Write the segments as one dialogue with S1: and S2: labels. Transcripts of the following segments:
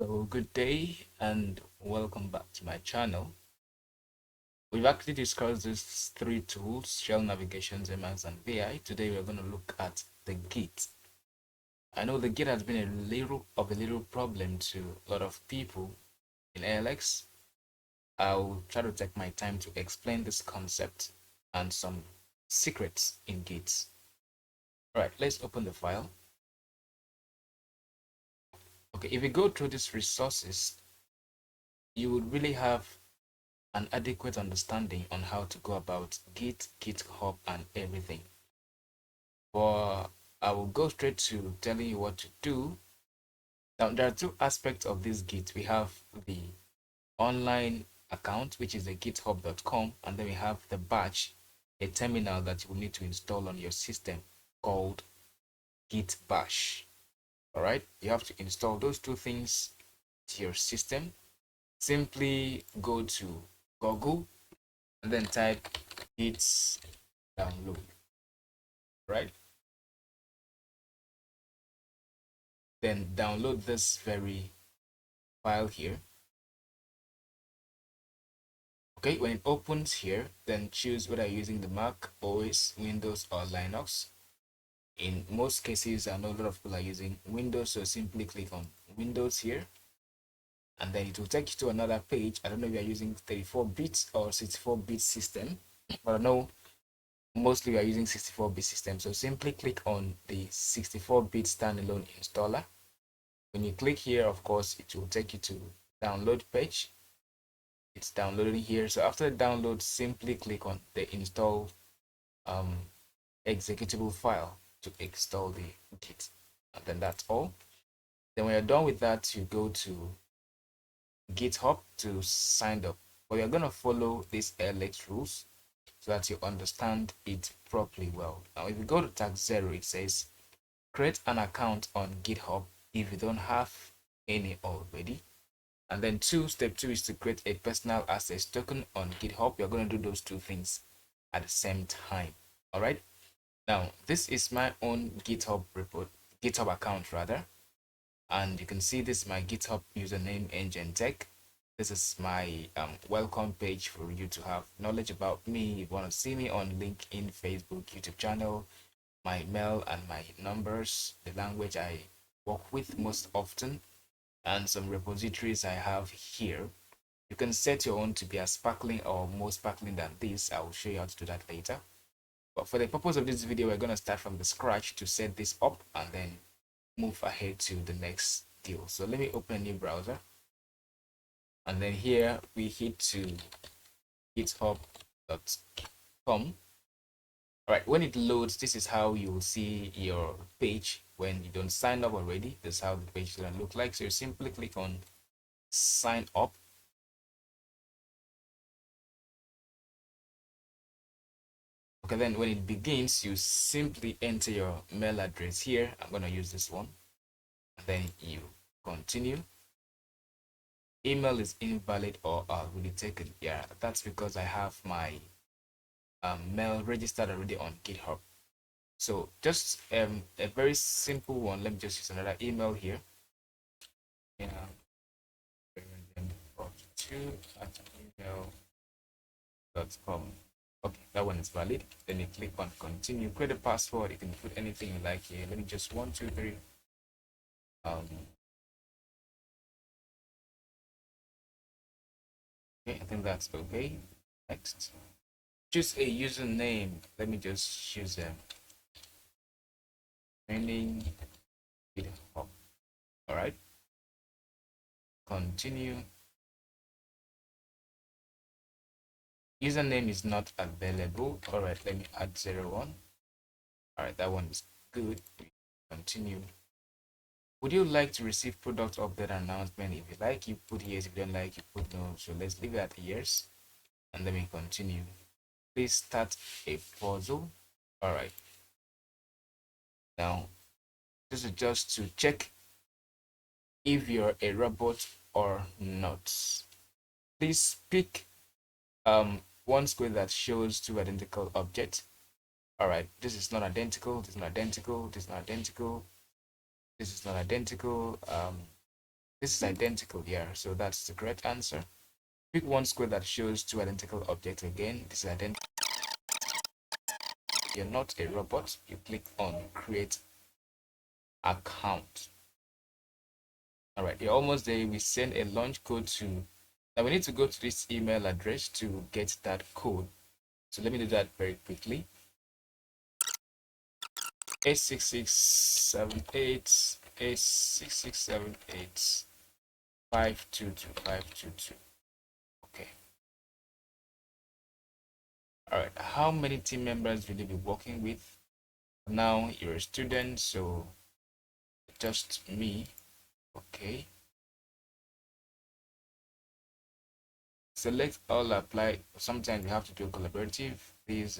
S1: So good day and welcome back to my channel. We've actually discussed these three tools, shell navigation, Emacs, and VI. Today we're going to look at the Git. I know the Git has been a little problem to a lot of people in ALX. I'll try to take my time to explain this concept and some secrets in Git. All right, let's open the file. Okay, if we go through these resources, you would really have an adequate understanding on how to go about Git, GitHub, and everything. But I will go straight to telling you what to do. Now, there are two aspects of this Git. We have the online account, which is the github.com, and then we have the batch, a terminal that you will need to install on your system called Git Bash. All right, you have to install those two things to your system. Simply go to Google and then type Git download, right? Then download this very file here. Okay, when it opens here, then choose whether you're using the Mac, OS, Windows, or Linux. In most cases, I know a lot of people are using Windows, so simply click on Windows here, and then it will take you to another page. I don't know if you're using 34 bits or 64-bit system, but I know mostly we are using 64-bit system. So simply click on the 64-bit standalone installer. When you click here, of course, it will take you to download page. It's downloading here. So after the download, simply click on the install um, executable file to install the Git. And then that's all. Then when you're done with that, you go to GitHub to sign up. But you're going to follow these LX rules so that you understand it properly well. Now, if you go to tag 0, it says create an account on GitHub if you don't have any already. And then step two is to create a personal access token on GitHub. You're going to do those two things at the same time. All right. Now, this is my own GitHub account rather. And you can see this is my GitHub username engine tech. This is my welcome page for you to have knowledge about me. If you want to see me on LinkedIn, Facebook, YouTube channel, my mail and my numbers, the language I work with most often, and some repositories I have here. You can set your own to be as sparkling or more sparkling than this. I will show you how to do that later. But for the purpose of this video, we're going to start from the scratch to set this up and then move ahead to the next deal. So let me open a new browser. And then here we hit to github.com. All right, when it loads, this is how you will see your page when you don't sign up already. This is how the page is going to look like. So you simply click on sign up. Okay, then when it begins, you simply enter your mail address here. I'm going to use this one. And then you continue. Email is invalid or already taken. Yeah, that's because I have my mail registered already on GitHub. So just a very simple one. Let me just use another email here. Yeah, 2@gmail.com. Okay, that one is valid. Then you click on continue. Create a password. You can put anything you like here. Let me just 1, 2, 3. Okay, I think that's okay. Next, choose a username. Let me just choose training GitHub. All right, continue. Username is not available. All right, let me add 01. All right, that one is good. Continue. Would you like to receive product update announcement? If you like, you put yes. If you don't like, you put no. So let's leave it at yes, and then we continue. Please start a puzzle. All right. Now, this is just to check if you're a robot or not. Please pick one square that shows two identical objects. All right, this is not identical, this is not identical, this is not identical, this is not identical. This is identical here, so that's the correct answer. Pick one square that shows two identical objects again. This is identical. You're not a robot. You click on create account. All right, you're almost there. We send a launch code to, now we need to go to this email address to get that code. So let me do that very quickly. 86678 86678 522 Okay. All right. How many team members will you be working with? Now you're a student, so just me. Okay. Select all apply. Sometimes you have to do collaborative. These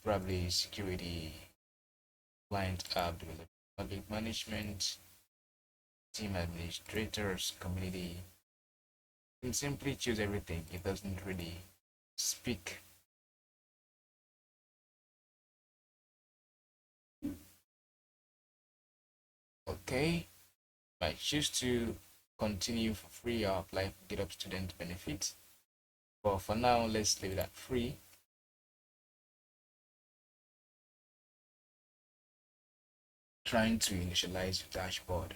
S1: probably security, client app development, public management, team administrators, community. You can simply choose everything. It doesn't really speak. Okay. I choose to continue for free or apply for GitHub student benefit. But for now, let's leave it at free. Trying to initialize your dashboard.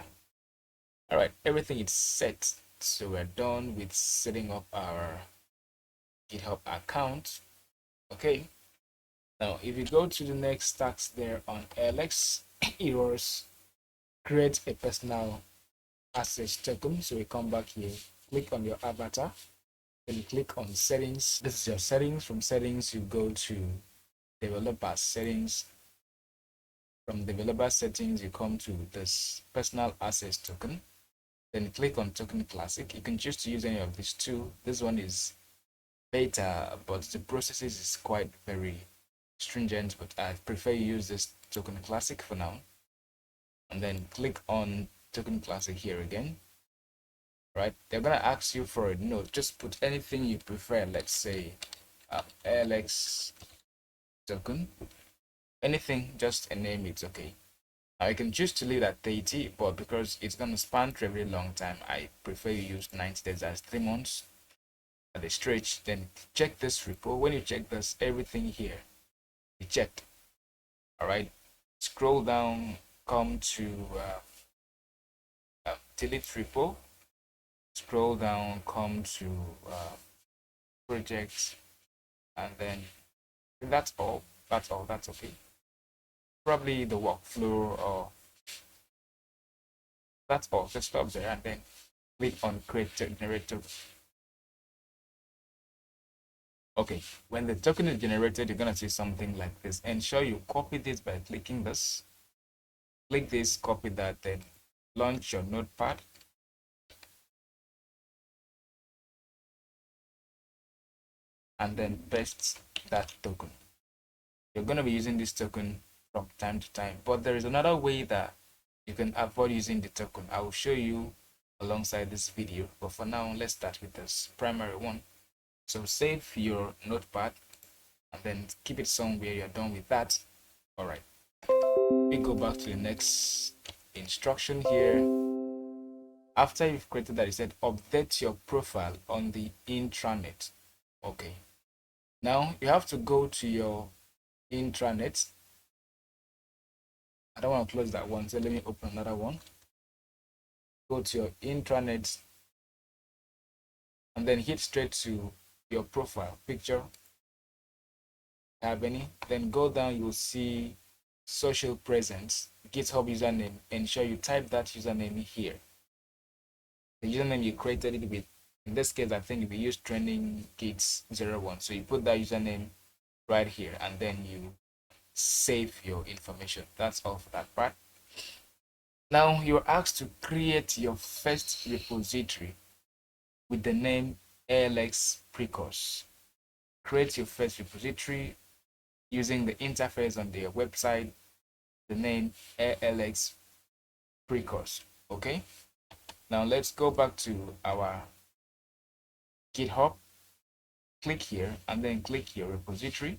S1: All right, everything is set. So we're done with setting up our GitHub account. Okay. Now, if you go to the next task there on alx, it was create a personal access token. So we come back here, click on your avatar, then click on settings. This is your settings. From settings, you go to developer settings. From developer settings, you come to this personal access token. Then click on token classic. You can choose to use any of these two. This one is beta, but the processes is quite very stringent, but I prefer you use this token classic for now. And then click on token classic here again. Right? They're gonna ask you for a node. Just put anything you prefer. Let's say alx token. Anything, just a name, it's okay. I can choose to leave at 30, but because it's going to span for a very long time, I prefer you use 90 days as 3 months at a stretch. Then check this repo. When you check this, everything here, you checked. All right. Scroll down, come to delete repo. Scroll down, come to projects, and then that's all. That's all. That's okay. Probably the workflow, or that's all. Just stop there and then click on create generator. Okay, when the token is generated, you're gonna see something like this. Ensure you copy this by clicking this. Click this, copy that, then launch your notepad. And then paste that token. You're gonna be using this token from time to time, but there is another way that you can avoid using the token. I will show you alongside this video, but for now, let's start with this primary one. So save your notepad and then keep it somewhere you're done with that. All right. We go back to the next instruction here. After you've created that, you said update your profile on the intranet. Okay. Now you have to go to your intranet. I don't want to close that one, so let me open another one. Go to your intranet and then hit straight to your profile picture. Have any? Then go down, you'll see social presence, GitHub username. Ensure you type that username here. The username you created it with, in this case, I think we use training kits 01. So you put that username right here and then you save your information. That's all for that part. Now you're asked to create your first repository with the name alx precourse. Create your first repository using the interface on their website, the name alx precourse. Okay. Now let's go back to our GitHub. Click here and then click your repository.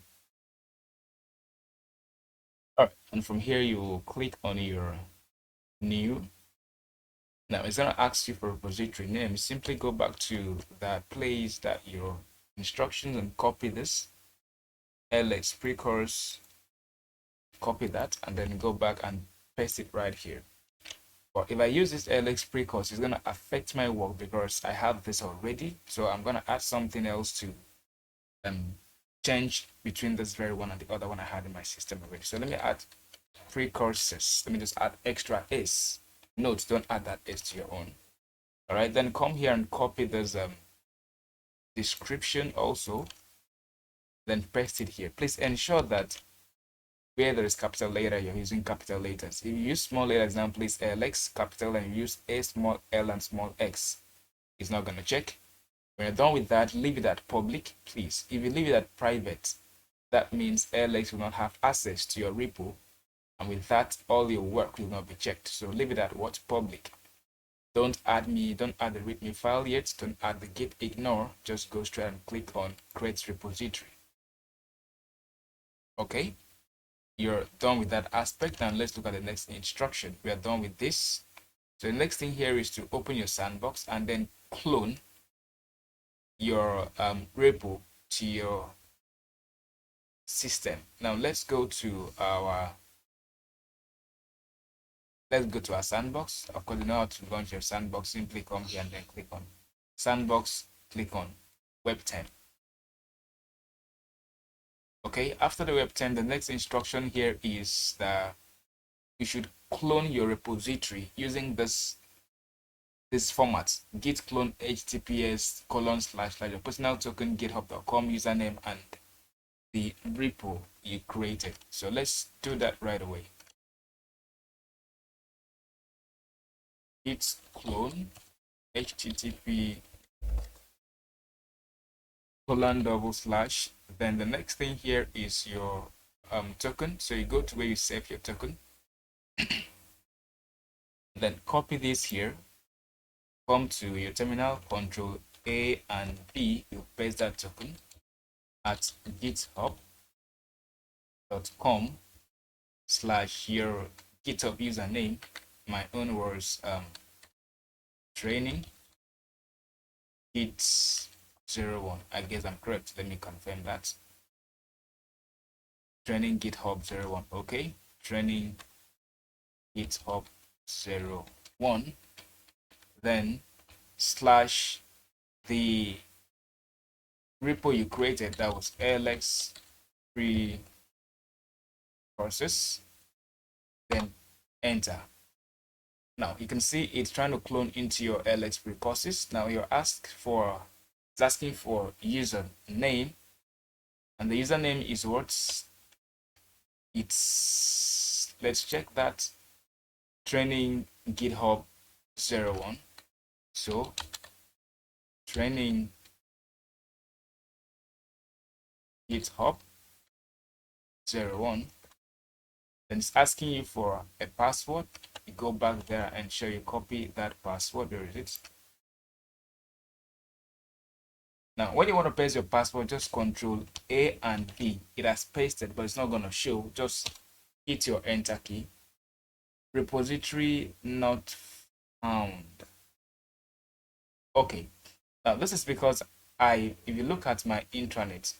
S1: All right, and from here you will click on your new. Now it's going to ask you for repository name. Simply go back to that place that your instructions and copy this alx precourse, copy that, and then go back and paste it right here. But if I use this alx precourse, it's going to affect my work because I have this already. So I'm going to add something else to change between this very one and the other one I had in my system already. So let me add precourses. Let me just add extra s. Note, don't add that s to your own. All right, then come here and copy this description also, then paste it here. Please ensure that where there is capital letter, you're using capital letters. If you use small letters, now please lx capital and you use a small l and small x, it's not going to check. When you're done with that, leave it at public, please. If you leave it at private, that means alx will not have access to your repo, and with that, all your work will not be checked. So leave it at what? Public. Don't add the readme file yet, don't add the git ignore, just go straight and click on create repository. Okay, you're done with that aspect. Now let's look at the next instruction. We are done with this. So the next thing here is to open your sandbox and then clone your repo to your system. Now let's go to our sandbox. Of course, you know how to launch your sandbox. Simply come here and then click on sandbox, click on web 10. Okay, after the web 10, the next instruction here is that you should clone your repository using this format: git clone https // your personal token github.com username and the repo you created. So let's do that right away. Git clone http :/. Then the next thing here is your token. So you go to where you save your token, then copy this here, come to your terminal, control A and B, you paste that token at github.com / your GitHub username. My own was training git01. I guess I'm correct. Let me confirm that. Training github01. Okay, training github01. Then / the repo you created, that was alx free process, then enter. Now you can see it's trying to clone into your alx free process. Now it's asking for username, and the username is what? Let's check that, training github 01. So training github 01. Then it's asking you for a password. You go back there and show you copy that password. Where is it? Now, when you want to paste your password, just control A and B. It has pasted, but it's not going to show. Just hit your enter key. Repository not found. Okay. Now, this is because if you look at my intranet,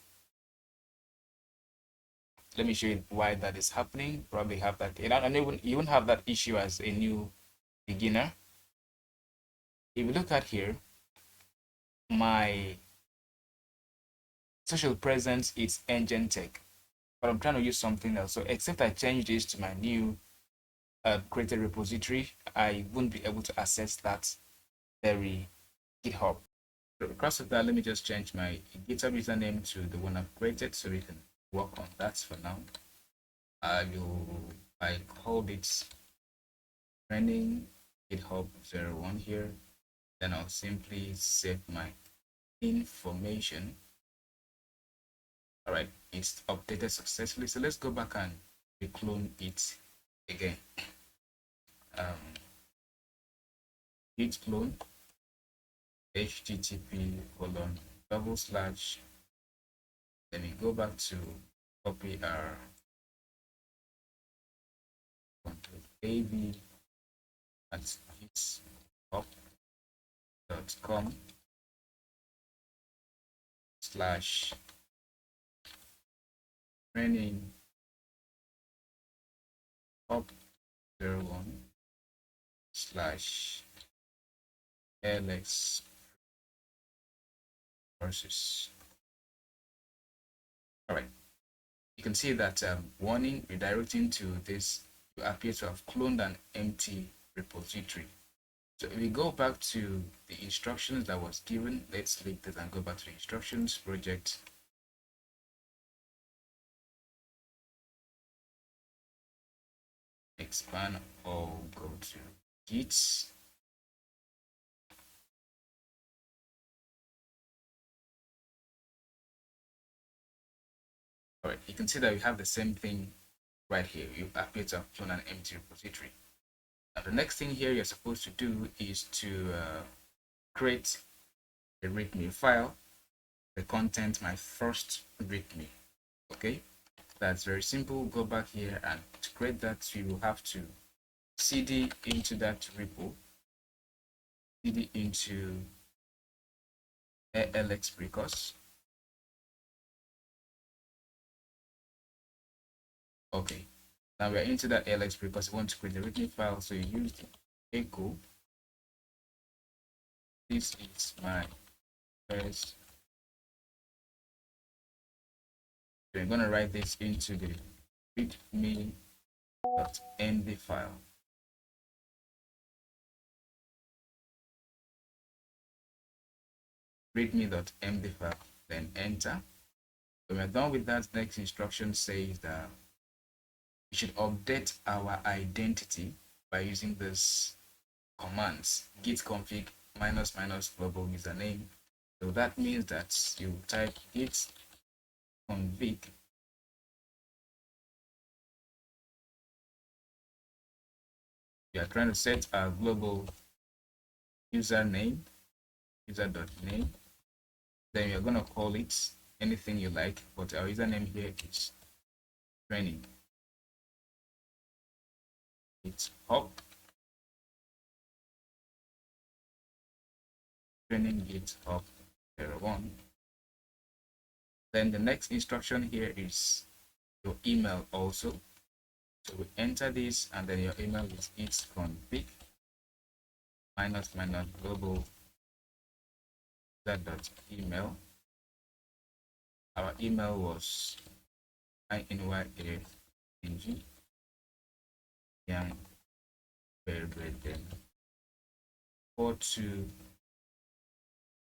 S1: let me show you why that is happening. Probably have that, and you won't have that issue as a new beginner. If you look at here, my social presence is engine tech, but I'm trying to use something else. So except I change this to my new created repository, I wouldn't be able to access that very GitHub. So because of that, let me just change my GitHub username to the one I've created so we can work on that for now. I called it training GitHub 01 here. Then I'll simply save my information. All right, it's updated successfully. So let's go back and reclone it again. Git clone http : / let me go back to copy our control AB at git hop.com slash training hop01 slash alx courses. All right, you can see that warning redirecting to this, you appear to have cloned an empty repository. So if we go back to the instructions that was given, let's leave this and go back to the instructions project. Expand or go to Git. All right, you can see that we have the same thing right here. You appear to have cloned an empty repository. Now the next thing here you're supposed to do is to create a readme file. The content, my first readme. Okay, that's very simple. Go back here, and to create that, you will have to cd into that repo, cd into alx precourse. Okay, now we're into that alx precourse. You want to create the readme file, so you use the echo. This is my first. We're going to write this into the readme.md file. Readme.md file, then enter. When we're done with that, next instruction says that we should update our identity by using this commands git config -- global username. So that means that you type git config we are trying to set our global username, user.name. Then you're going to call it anything you like, but our username here is training. It's hop training git hop 01. Then the next instruction here is your email also. So we enter this, and then your email is git config -- global user.email. Our email was inyang young then 42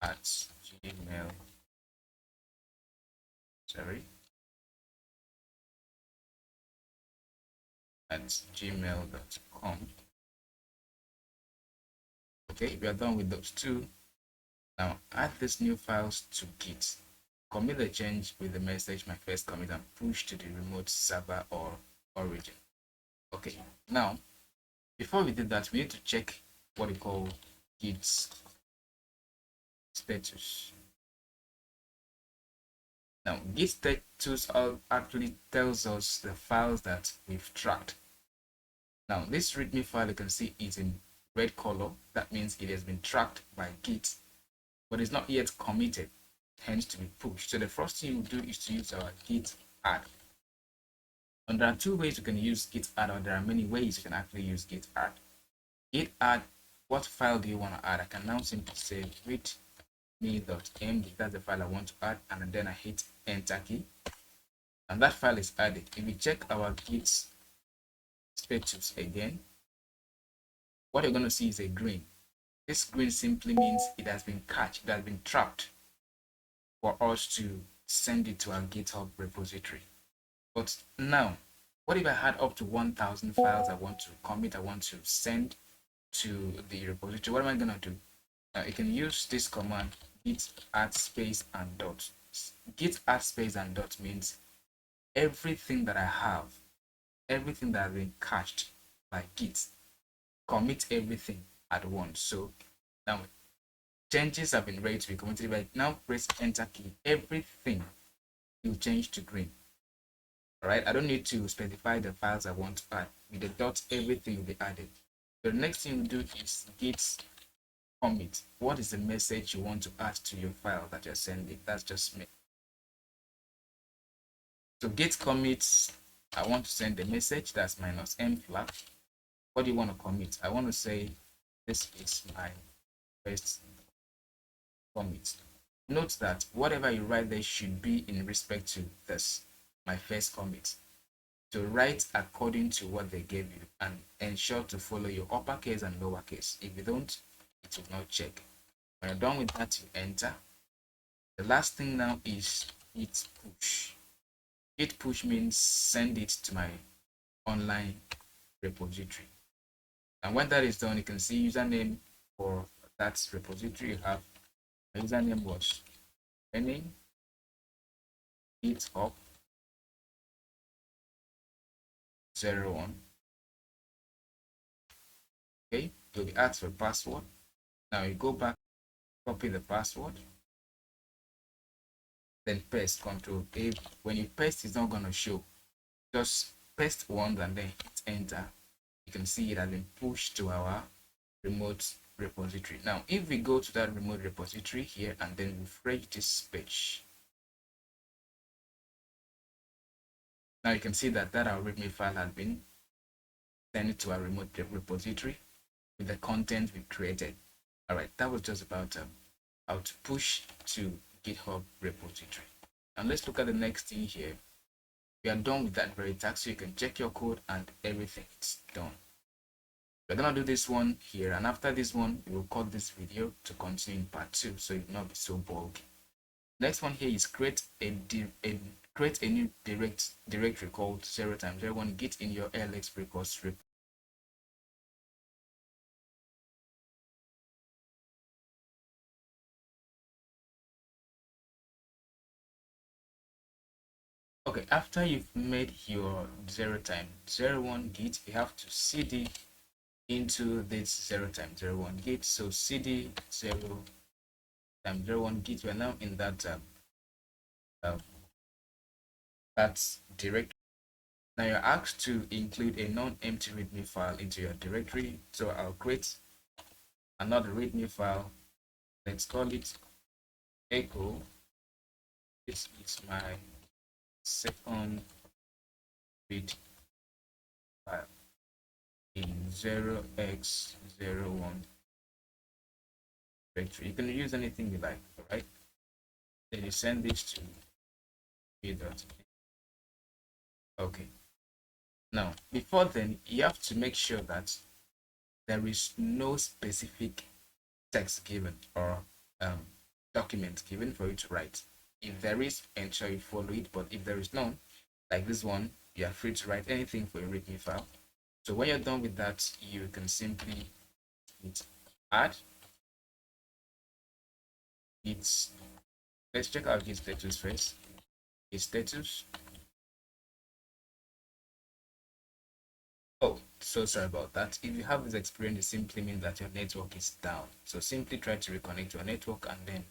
S1: at gmail at gmail.com. Okay, we are done with those two. Now add these new files to Git. Commit the change with the message my first commit and push to the remote server or origin. Okay, now before we do that, we need to check what we call Git status. Now Git status actually tells us the files that we've tracked. Now this readme file, you can see, is in red color. That means it has been tracked by Git, but it's not yet committed, hence to be pushed. So the first thing we'll do is to use our git add. And there are two ways you can use git add, or there are many ways you can actually use git add. Git add, what file do you want to add? I can now simply say readme.md, that's the file I want to add, and then I hit enter key, and that file is added. If we check our git status again, what you're going to see is a green. This green simply means it has been cached, it has been trapped for us to send it to our GitHub repository. But now, what if I had up to 1,000 files I want to commit, I want to send to the repository? What am I going to do? Now, you can use this command, git add space and dot. Git add space and dot means everything that I have, everything that has been cached by Git, commit everything at once. So now changes have been ready to be committed, but now press enter key, everything will change to green. All right, I don't need to specify the files I want to add. With the dot, everything will be added. The next thing we do is git commit. What is the message you want to add to your file that you're sending? That's just me. So git commit, I want to send a message that's -m flag. What do you want to commit? I want to say this is my first commit. Note that whatever you write there should be in respect to this, my first commit. So write according to what they gave you and ensure to follow your uppercase and lowercase. If you don't, it will not check. When you're done with that, you enter. The last thing now is git push. Git push means send it to my online repository. And when that is done, you can see username for that repository you have. My username was learning github 01. Okay, you'll be asked for password. Now you go back, copy the password, then paste Ctrl A. When you paste, it's not going to show. Just paste once and then hit enter. You can see it has been pushed to our remote repository. Now, if we go to that remote repository here and then refresh this page, now you can see that our README file has been sent to our remote repository with the content we created. All right, that was just about how to push to GitHub repository. And let's look at the next thing here. We are done with that very task, so you can check your code and everything is done. We're gonna do this one here, and after this one, we will cut this video to continue in part 2, so it will not be so bulky. Next one here is create a new directory called 0x01 git in your alx repository. Okay, after you've made your 0x01 git, you have to cd into this 0x01 git. So cd 0x01 git. We're now in that that's directory. Now you're asked to include a non-empty readme file into your directory. So I'll create another readme file. Let's call it echo. This is my second read file in 0x01 directory. You can use anything you like, all right? Then you send this to p. Okay. Now, before then, you have to make sure that there is no specific text given or document given for you to write. If there is, ensure you follow it, but if there is none, like this one, you are free to write anything for a readme file. So when you're done with that, you can simply hit add. Let's check out git status first. Git status. Oh, so sorry about that. If you have this experience, it simply means that your network is down. So simply try to reconnect your network and then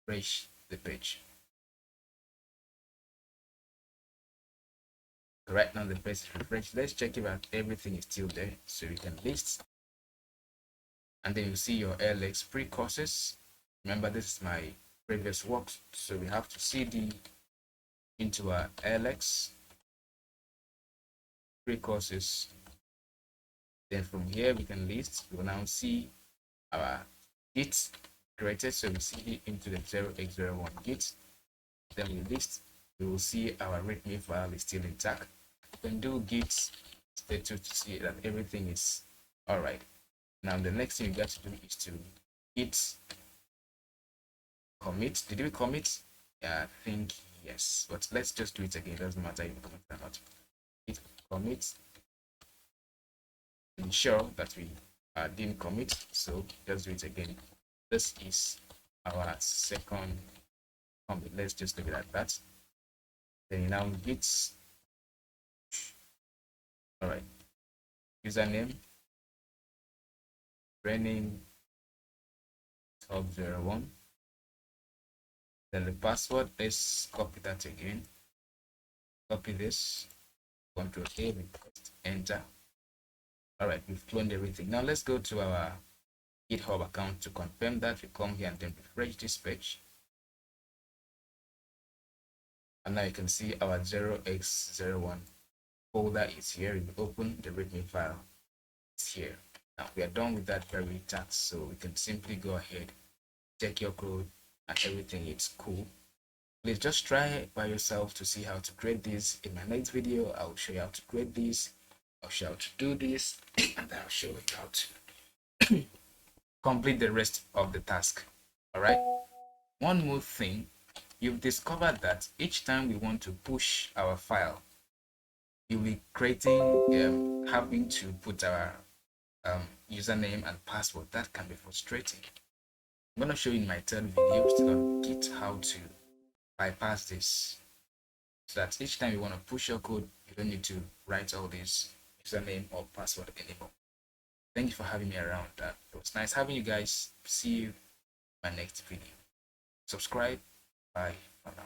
S1: refresh the page. Right now the page is refreshed. Let's check if everything is still there. So you can list, and then you see your alx pre-courses. Remember, this is my previous work, so we have to cd into our alx pre-courses. Then from here we can list. We will now see our git created, so we cd into the 0x01 git. Then we list. We will see our readme file is still intact. You can do git status to see that everything is all right. Now the next thing you got to do is to git commit. Did we commit? Yeah, I think yes, but let's just do it again. It doesn't matter if you commit or not. Git commit. Ensure that we didn't commit, so just do it again. This is our second commit. Let's just leave it at that. Then now git. All right. Username training top01. Then the password, let's copy that again. Copy this, Ctrl A, request, enter. All right, we've cloned everything. Now let's go to our GitHub account. To confirm that, we come here and then refresh this page. And now you can see our 0x01 folder is here. If we open the readme file, it's here. Now we are done with that very task, so we can simply go ahead, check your code, and everything is cool. Please just try it by yourself to see how to create this. In my next video, I'll show you how to create this. I'll show you how to do this, and I'll show you how to complete the rest of the task. All right. One more thing, you've discovered that each time we want to push our file, you'll be creating, having to put our username and password. That can be frustrating. I'm going to show you in my third video still on Git how to bypass this, so that each time you want to push your code, you don't need to write all this username or password anymore. Thank you for having me around. It was nice having you guys. See you in my next video. Subscribe. Bye for now.